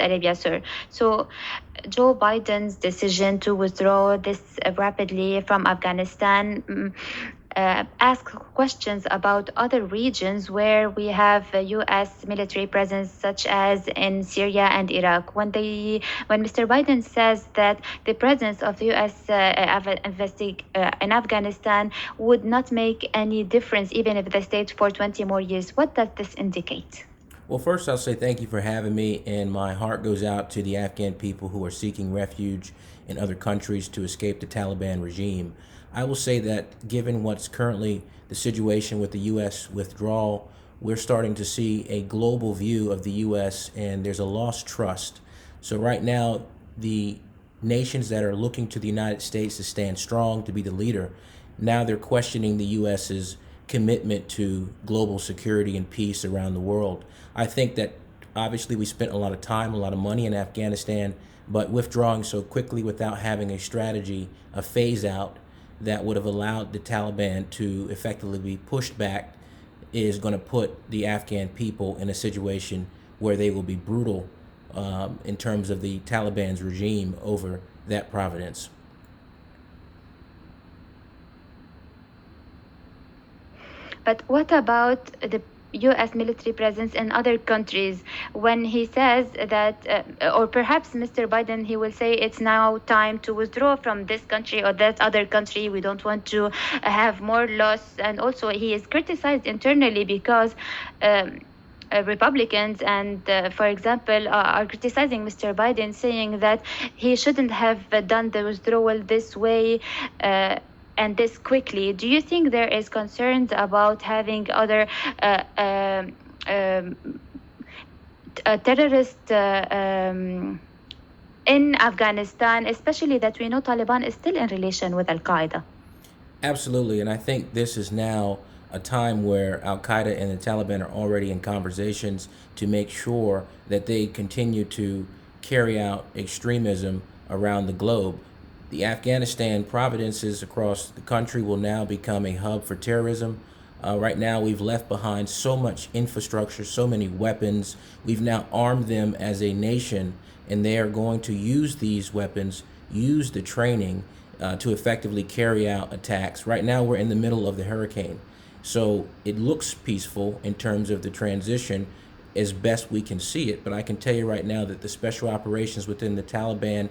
Arabia, sir. So Joe Biden's decision to withdraw this rapidly from Afghanistan ask questions about other regions where we have a U.S. military presence, such as in Syria and Iraq. When Mr. Biden says that the presence of the U.S. In Afghanistan would not make any difference, even if they stayed for 20 more years, what does this indicate? Well, first, I'll say thank you for having me, and my heart goes out to the Afghan people who are seeking refuge in other countries to escape the Taliban regime. I will say that given what's currently the situation with the U.S. withdrawal, we're starting to see a global view of the U.S., and there's a lost trust. So, right now, the nations that are looking to the United States to stand strong, to be the leader, now they're questioning the U.S.'s commitment to global security and peace around the world. I think that obviously we spent a lot of time, a lot of money in Afghanistan, but withdrawing so quickly without having a strategy, a phase out that would have allowed the Taliban to effectively be pushed back is going to put the Afghan people in a situation where they will be brutal in terms of the Taliban's regime over that province. But what about the U.S. military presence in other countries? When he says that, or perhaps Mr. Biden, he will say it's now time to withdraw from this country or that other country. We don't want to have more loss. And also, he is criticized internally because. Republicans and, for example, are criticizing Mr. Biden, saying that he shouldn't have done the withdrawal this way. And this quickly. Do you think there is concerns about having other terrorists in Afghanistan, especially that we know Taliban is still in relation with Al Qaeda? Absolutely, and I think this is now a time where Al Qaeda and the Taliban are already in conversations to make sure that they continue to carry out extremism around the globe. The Afghanistan provinces across the country will now become a hub for terrorism. Right now, we've left behind so much infrastructure, so many weapons. We've now armed them as a nation, and they are going to use these weapons, use the training to effectively carry out attacks. Right now, we're in the middle of the hurricane. So it looks peaceful in terms of the transition as best we can see it. But I can tell you right now that the special operations within the Taliban,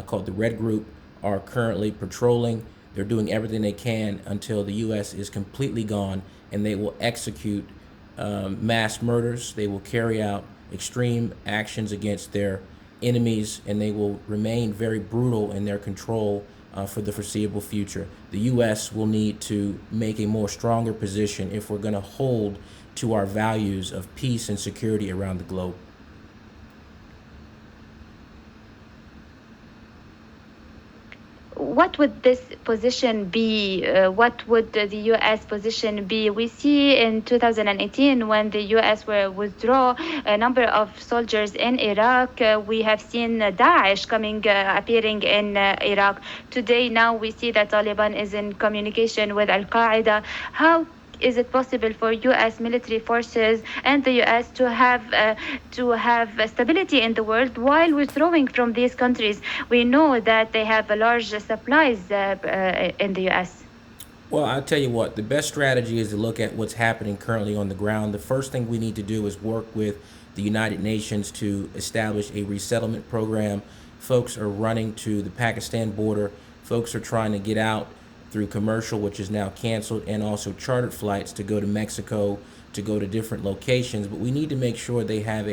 called the Red Group, are currently patrolling. They're doing everything they can until the U.S. is completely gone, and they will execute mass murders. They will carry out extreme actions against their enemies, and they will remain very brutal in their control for the foreseeable future. The U.S. will need to make a more stronger position if we're going to hold to our values of peace and security around the globe. What would this position be? What would the U.S. position be? We see in 2018 when the U.S. will withdraw a number of soldiers in Iraq, we have seen Daesh appearing in Iraq. Today, now we see that Taliban is in communication with Al Qaeda. How is it possible for U.S. military forces and the U.S. to have stability in the world while withdrawing from these countries? We know that they have a large supplies in the U.S. Well, I'll tell you what, the best strategy is to look at what's happening currently on the ground. The first thing we need to do is work with the United Nations to establish a resettlement program. Folks are running to the Pakistan border. Folks are trying to get out through commercial, which is now canceled, and also chartered flights to go to Mexico, to go to different locations. But we need to make sure they have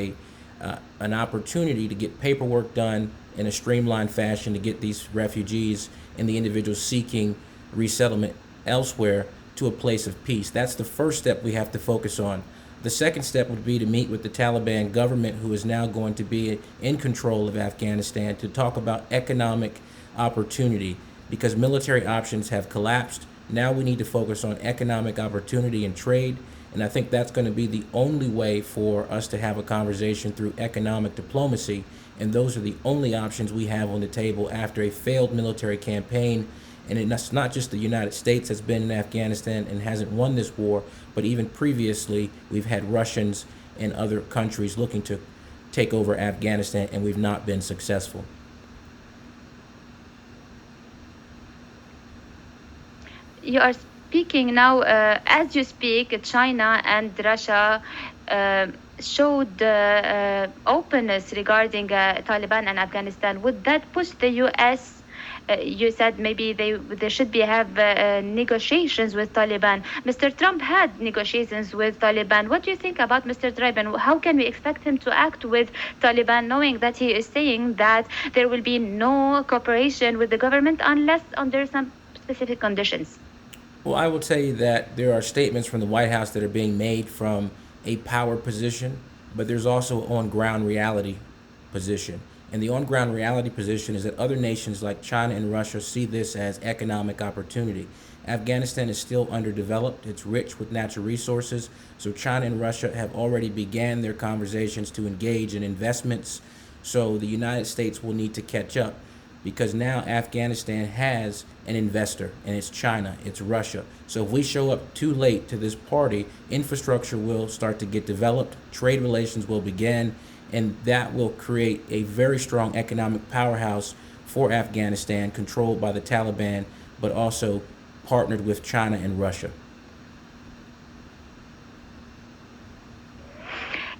an opportunity to get paperwork done in a streamlined fashion to get these refugees and the individuals seeking resettlement elsewhere to a place of peace. That's the first step we have to focus on. The second step would be to meet with the Taliban government, who is now going to be in control of Afghanistan, to talk about economic opportunity, because military options have collapsed. Now we need to focus on economic opportunity and trade. And I think that's going to be the only way for us to have a conversation through economic diplomacy. And those are the only options we have on the table after a failed military campaign. And it's not just the United States that's been in Afghanistan and hasn't won this war, but even previously, we've had Russians and other countries looking to take over Afghanistan, and we've not been successful. You are speaking now, as you speak, China and Russia showed openness regarding Taliban and Afghanistan. Would that push the U.S.? You said maybe they should be have negotiations with Taliban. Mr. Trump had negotiations with Taliban. What do you think about Mr. Trump, and how can we expect him to act with Taliban, knowing that he is saying that there will be no cooperation with the government unless under some specific conditions? Well, I will tell you that there are statements from the White House that are being made from a power position, but there's also an on ground reality position. And the on ground reality position is that other nations like China and Russia see this as economic opportunity. Afghanistan is still underdeveloped. It's rich with natural resources. So China and Russia have already began their conversations to engage in investments. So the United States will need to catch up, because now Afghanistan has an investor, and it's China, it's Russia. So if we show up too late to this party, infrastructure will start to get developed, trade relations will begin, and that will create a very strong economic powerhouse for Afghanistan, controlled by the Taliban, but also partnered with China and Russia.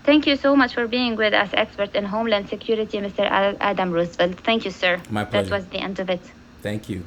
Thank you so much for being with us, expert in Homeland Security, Mr. Adam Roosevelt. Thank you, sir. My pleasure. That was the end of it. Thank you.